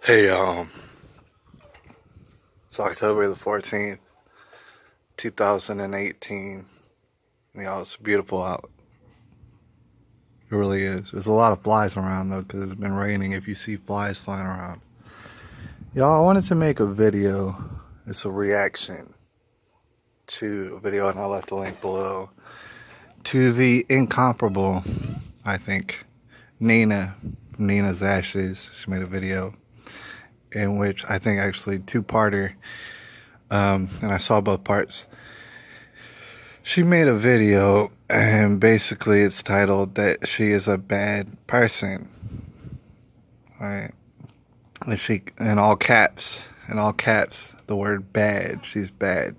Hey, it's October the 14th, 2018. It's beautiful out. It really is. There's a lot of flies around, though, because it's been raining. If you see flies flying around. Y'all, I wanted to make a video. It's a reaction to a video, and I left a link below, to the incomparable, I think, Nina, from Nina's Ashes. She made a video in which I think actually two-parter, and I saw both parts. She made a video, and basically it's titled that she is a bad person, right? And she, in all caps, the word bad, she's bad,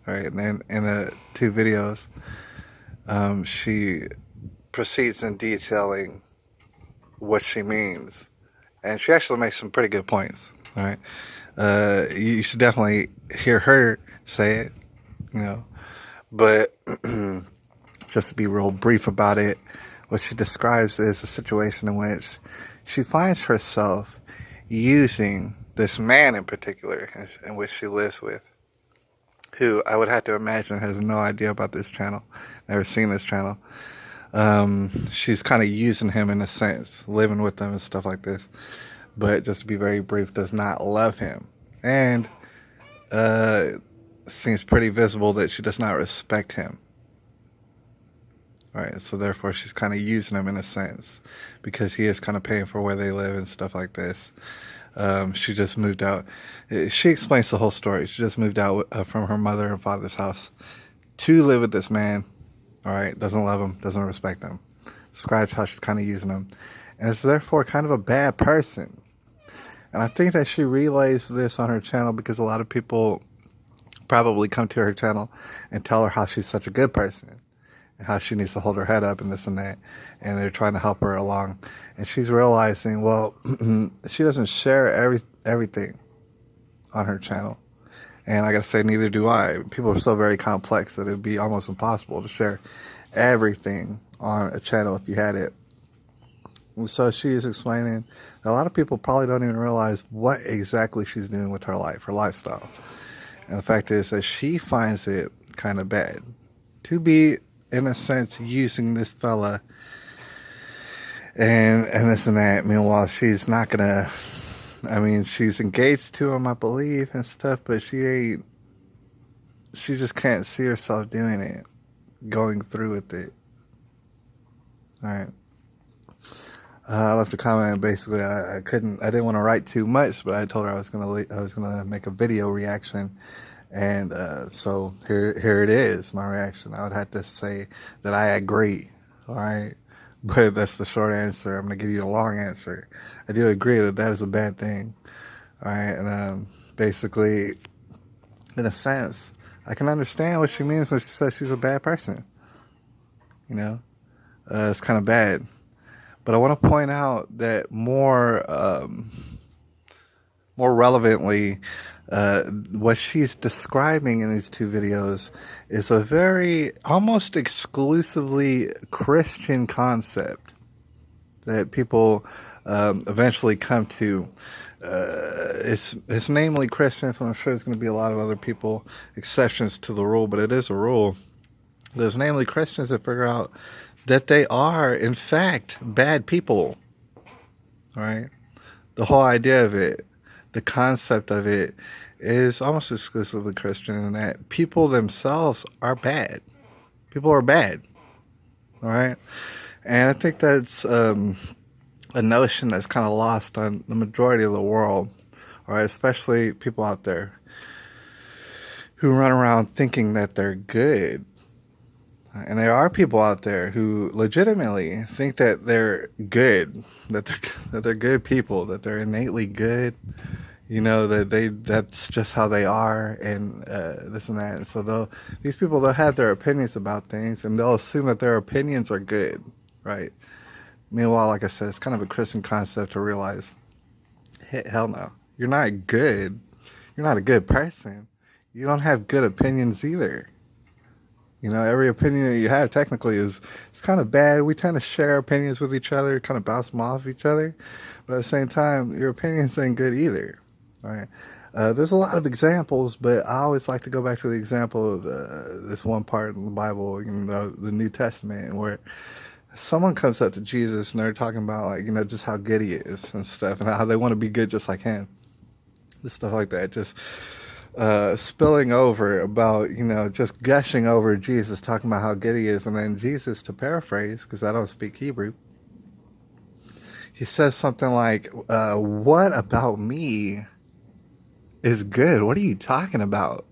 right? And then in the two videos, she proceeds in detailing what she means. And she actually makes some pretty good points, right? You should definitely hear her say it, you know. But just to be real brief about it, what she describes is a situation in which she finds herself using this man in particular, in which she lives with, who I would have to imagine has no idea about this channel, never seen this channel. She's kind of using him in a sense, living with him and stuff like this. But just to be very brief, does not love him. And seems pretty visible that she does not respect him. Right, so therefore she's kind of using him in a sense because he is kind of paying for where they live and stuff like this. She just moved out. She explains the whole story. She just moved out from her mother and father's house to live with this man. All right, doesn't love him, doesn't respect him. Describes how she's kind of using him, and is therefore kind of a bad person. And I think that she relays this on her channel because a lot of people probably come to her channel and tell her how she's such a good person and how she needs to hold her head up and this and that, and they're trying to help her along, and she's realizing, well, she doesn't share everything on her channel, and I gotta say, neither do I. People are so very complex that it'd be almost impossible to share everything on a channel if you had it. And so she is explaining that a lot of people probably don't even realize what exactly she's doing with her life, her lifestyle, and the fact is that she finds it kind of bad to be, in a sense, using this fella and this and that. Meanwhile, she's not gonna, I mean, she's engaged to him, I believe, and stuff, but she just can't see herself doing it, going through with it. All right. I left a comment. Basically, I didn't want to write too much, but I told her I was gonna make a video reaction, and so here it is, my reaction. I would have to say that I agree. All right, but that's the short answer. I'm gonna give you a long answer. I do agree that that is a bad thing. All right, and basically, in a sense, I can understand what she means when she says she's a bad person. You know, it's kind of bad. But I want to point out that more relevantly, what she's describing in these two videos is a very almost exclusively Christian concept that people eventually come to. It's namely Christian, so I'm sure there's going to be a lot of other people, exceptions to the rule, but it is a rule. There's namely Christians that figure out that they are, in fact, bad people. Right? The whole idea of it, the concept of it, is almost exclusively Christian in that people themselves are bad. People are bad. All right? And I think that's a notion that's kind of lost on the majority of the world, all right? Especially people out there who run around thinking that they're good. And there are people out there who legitimately think that they're good, that they're good people, that they're innately good, you know, that's just how they are, and this and that. And so these people, they'll have their opinions about things, and they'll assume that their opinions are good, right? Meanwhile, like I said, it's kind of a Christian concept to realize, hell no, you're not good. You're not a good person. You don't have good opinions either. You know, every opinion that you have technically is it's kind of bad. We tend to share opinions with each other, kind of bounce them off each other. But at the same time, your opinions ain't good either. All right. There's a lot of examples, but I always like to go back to the example of this one part in the Bible, you know, the New Testament, where someone comes up to Jesus and they're talking about, like, you know, just how good he is and stuff, and how they want to be good just like him. Just stuff like that. Just spilling over about, you know, just gushing over Jesus, talking about how good he is. And then Jesus, to paraphrase, because I don't speak Hebrew, he says something like, what about me is good? What are you talking about?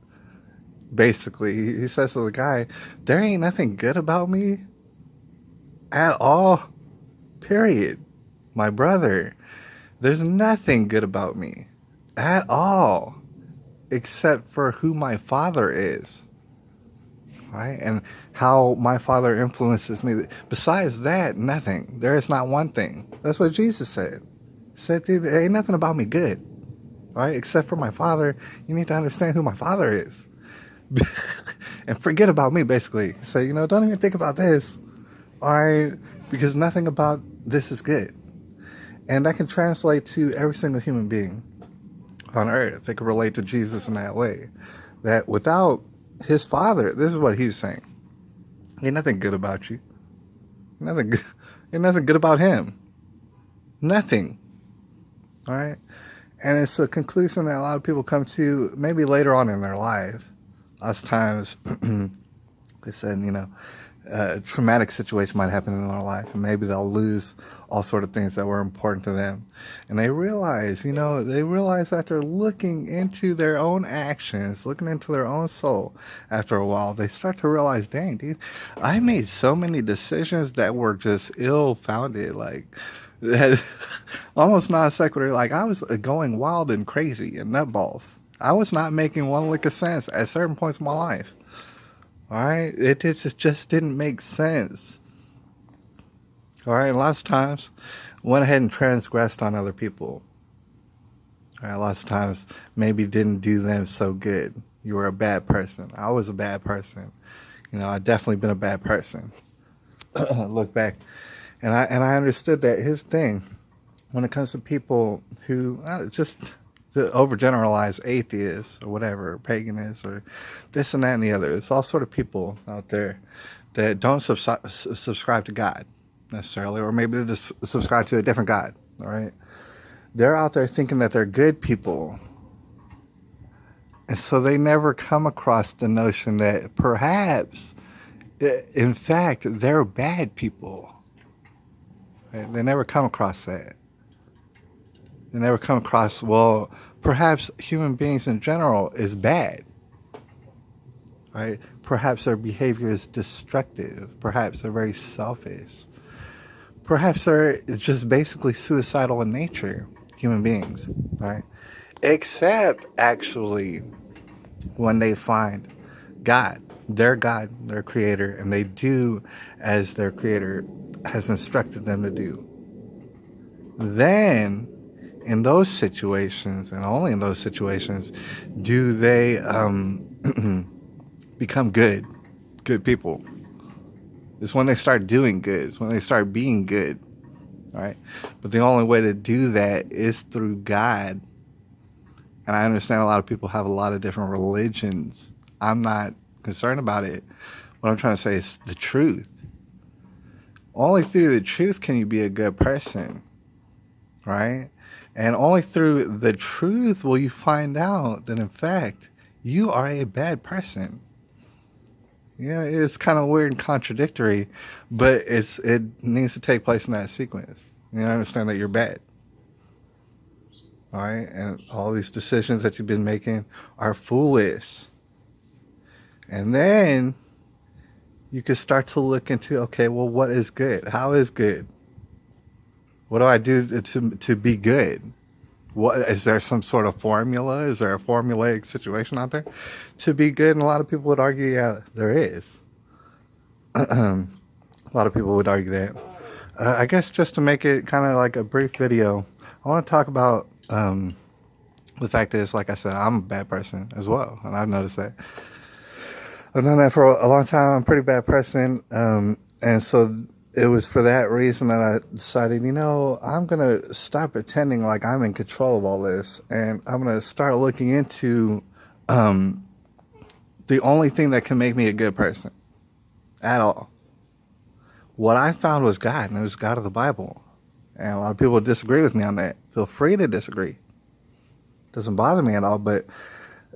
Basically, he says to the guy, there ain't nothing good about me at all, period. My brother, there's nothing good about me at all, except for who my Father is, right? And how my Father influences me. Besides that, nothing. There is not one thing. That's what Jesus said. He said, dude, there ain't nothing about me good, right? Except for my Father. You need to understand who my Father is. And forget about me, basically. Say, you know, don't even think about this, all right? Because nothing about this is good. And that can translate to every single human being on earth. They can relate to Jesus in that way. That without his Father, this is what he was saying. Ain't nothing good about you. Ain't nothing good about him. Nothing. All right? And it's a conclusion that a lot of people come to maybe later on in their life. Lots of times, they said, you know, a traumatic situation might happen in their life, and maybe they'll lose all sort of things that were important to them. And they realize, you know, that they're looking into their own actions, looking into their own soul. After a while, they start to realize, dang, dude, I made so many decisions that were just ill-founded, like almost non sequitur. Like, I was going wild and crazy and nutballs. I was not making one lick of sense at certain points in my life. All right, it just didn't make sense. All right, lots of times went ahead and transgressed on other people. All right, lots of times maybe didn't do them so good. You were a bad person. I was a bad person. You know, I definitely been a bad person. Look back, and I understood that his thing when it comes to people who just the overgeneralized atheists or whatever, or paganists or this and that and the other. It's all sort of people out there that don't subscribe to God necessarily, or maybe they just subscribe to a different God. All right, they're out there thinking that they're good people, and so they never come across the notion that perhaps, in fact, they're bad people. Right? They never come across that. They never come across, well, perhaps human beings in general is bad, right? Perhaps their behavior is destructive. Perhaps they're very selfish. Perhaps they're just basically suicidal in nature, human beings, right? Except, actually, when they find God, their creator, and they do as their creator has instructed them to do. Then, in those situations, and only in those situations, do they become good people. It's when they start doing good. It's when they start being good, right? But the only way to do that is through God. And I understand a lot of people have a lot of different religions. I'm not concerned about it. What I'm trying to say is the truth. Only through the truth can you be a good person, right? And only through the truth will you find out that, in fact, you are a bad person. Yeah, it's kind of weird and contradictory, but it needs to take place in that sequence. You understand that you're bad. All right? And all these decisions that you've been making are foolish. And then you can start to look into, okay, well, what is good? How is good? What do I do to be good? What is there some sort of formula? Is there a formulaic situation out there to be good? And a lot of people would argue, yeah, there is. A lot of people would argue that. I guess just to make it kind of like a brief video, I want to talk about the fact is, like I said, I'm a bad person as well, and I've noticed that. I've known that for a long time. I'm a pretty bad person. And so it was for that reason that I decided, I'm going to stop pretending like I'm in control of all this. And I'm going to start looking into the only thing that can make me a good person at all. What I found was God, and it was God of the Bible. And a lot of people disagree with me on that. Feel free to disagree. Doesn't bother me at all, but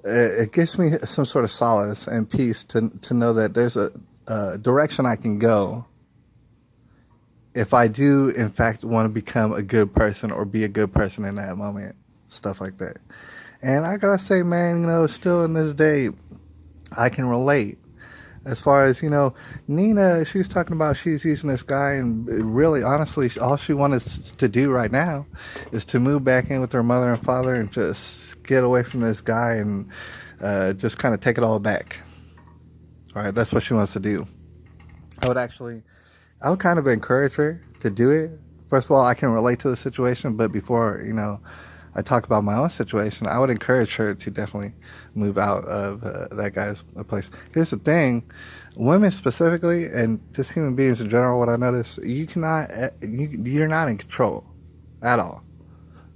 it gives me some sort of solace and peace to know that there's a direction I can go if I do, in fact, want to become a good person or be a good person in that moment. Stuff like that. And I gotta say, man, still in this day, I can relate. As far as, Nina, she's talking about she's using this guy, and really, honestly, all she wanted to do right now is to move back in with her mother and father and just get away from this guy and just kind of take it all back. All right, that's what she wants to do. I would kind of encourage her to do it. First of all, I can relate to the situation, but before, I talk about my own situation, I would encourage her to definitely move out of that guy's place. Here's the thing, women specifically, and just human beings in general, what I notice, you're not in control at all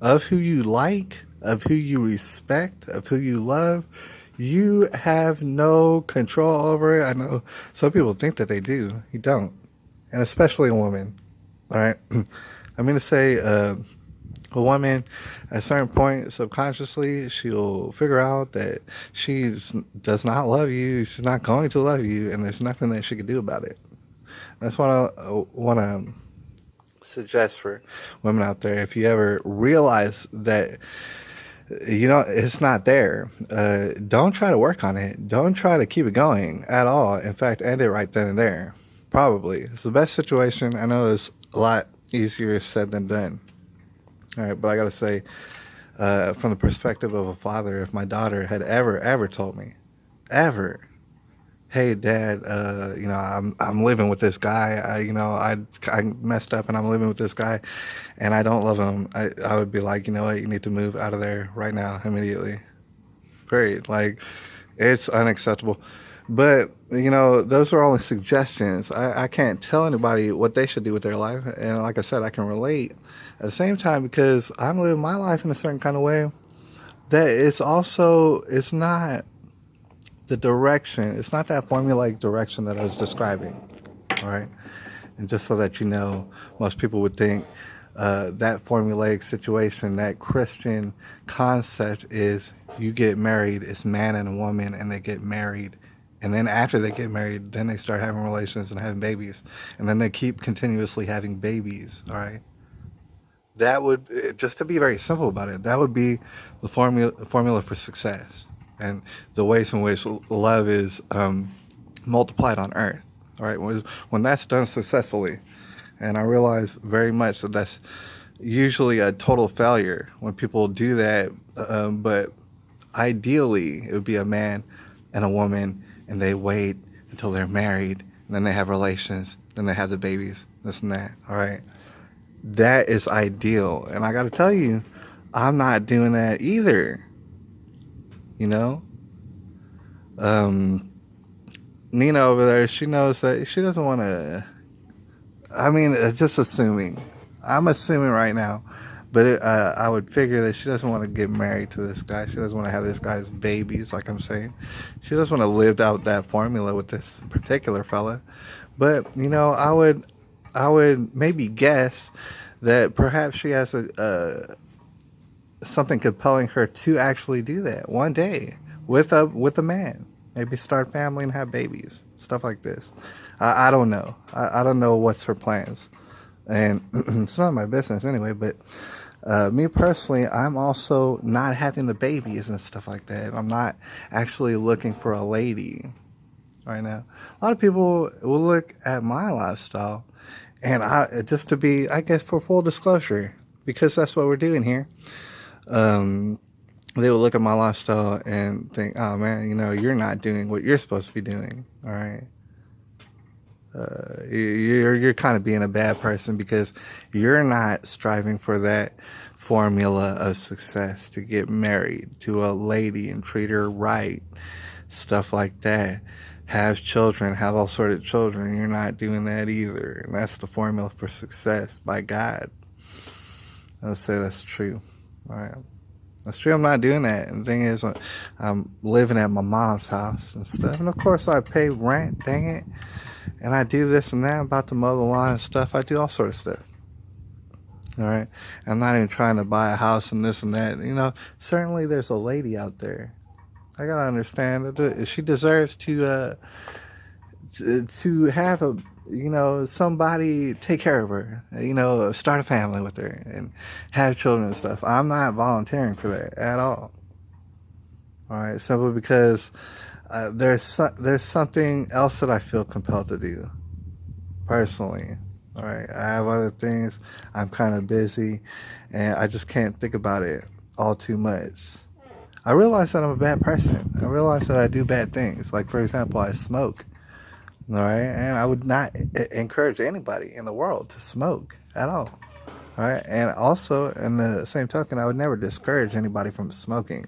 of who you like, of who you respect, of who you love. You have no control over it. I know some people think that they do. You don't. And especially a woman. All right. I mean to say, a woman, at a certain point, subconsciously, she'll figure out that she does not love you. She's not going to love you, and there's nothing that she can do about it. That's what I want to suggest for women out there. If you ever realize that, it's not there, don't try to work on it. Don't try to keep it going at all. In fact, end it right then and there. Probably. It's the best situation. I know it's a lot easier said than done. All right, but I got to say, from the perspective of a father, if my daughter had ever told me, hey, Dad, I'm living with this guy. I messed up and I'm living with this guy, and I don't love him. I would be like, you know what, you need to move out of there right now, immediately. Period. Like, it's unacceptable. But, those are only suggestions. I can't tell anybody what they should do with their life. And like I said, I can relate at the same time because I'm living my life in a certain kind of way that it's not the direction. It's not that formulaic direction that I was describing. All right. And just so that most people would think that formulaic situation, that Christian concept is you get married, it's man and a woman, and they get married. And then after they get married, then they start having relations and having babies. And then they keep continuously having babies, all right? That would, just to be very simple about it, that would be the formula for success. And the ways in which love is multiplied on earth, all right? When that's done successfully, and I realize very much that that's usually a total failure when people do that, but ideally it would be a man and a woman, and they wait until they're married, and then they have relations, then they have the babies, this and that, all right? That is ideal. And I got to tell you, I'm not doing that either, Nina over there, she knows that she doesn't want to, just assuming. I'm assuming right now, but I would figure that she doesn't want to get married to this guy. She doesn't want to have this guy's babies, like I'm saying. She doesn't want to live out that formula with this particular fella. But, I would maybe guess that perhaps she has something compelling her to actually do that one day with a man. Maybe start a family and have babies, stuff like this. I don't know. I don't know what's her plans. And it's not my business anyway, but me personally, I'm also not having the babies and stuff like that. I'm not actually looking for a lady right now. A lot of people will look at my lifestyle, and just to be, I guess, for full disclosure, because that's what we're doing here, they will look at my lifestyle and think, oh man, you're not doing what you're supposed to be doing, all right? You're kind of being a bad person because you're not striving for that formula of success to get married to a lady and treat her right, stuff like that. have children, have all sort of children. You're not doing that either. And that's the formula for success by God. I would say that's true. All right. That's true. I'm not doing that. And the thing is, I'm living at my mom's house and stuff. And of course, I pay rent, dang it. And I do this and that. I'm about to mow the lawn and stuff. I do all sort of stuff. All right. I'm not even trying to buy a house and this and that. You know, certainly there's a lady out there. I gotta understand that she deserves to have a, you know, somebody take care of her, you know, start a family with her and have children and stuff. I'm not volunteering for that at all. All right, simply because there's something else that I feel compelled to do personally. All right, I have other things. I'm kind of busy, and I just can't think about it all too much. I realize that I'm a bad person. I realize that I do bad things. Like, for example, I smoke. All right, and I would not encourage anybody in the world to smoke at all. All right, and also, in the same token, I would never discourage anybody from smoking.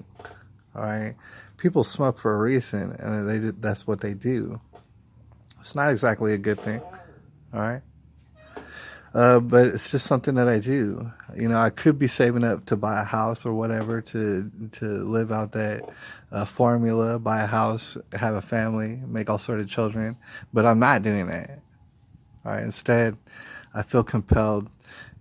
All right, people smoke for a reason, and that's what they do. It's not exactly a good thing. All right. But it's just something that I do. You know, I could be saving up to buy a house or whatever to live out that formula, buy a house, have a family, make all sort of children. But I'm not doing that. All right. Instead, I feel compelled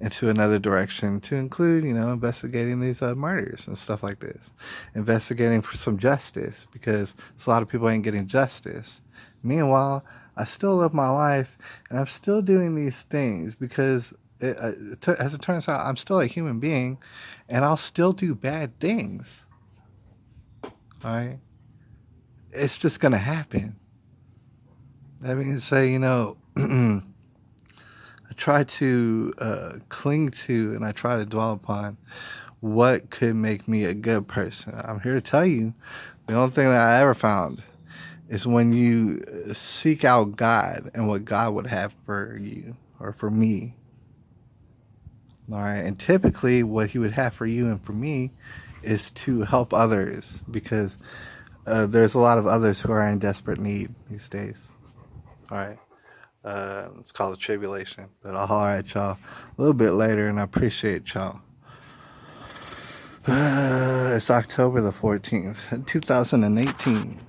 into another direction to include, you know, investigating these murders and stuff like this. Investigating for some justice because a lot of people ain't getting justice. Meanwhile, I still live my life, and I'm still doing these things because, as it turns out, I'm still a human being, and I'll still do bad things. All right? It's just going to happen. That being said, you know, I try to cling to and I try to dwell upon what could make me a good person. I'm here to tell you, the only thing that I ever found is when you seek out God and what God would have for you or for me. All right. And typically what he would have for you and for me is to help others because there's a lot of others who are in desperate need these days. All right. It's called a tribulation, but I'll holler at y'all a little bit later and I appreciate y'all. It's October the 14th, 2018.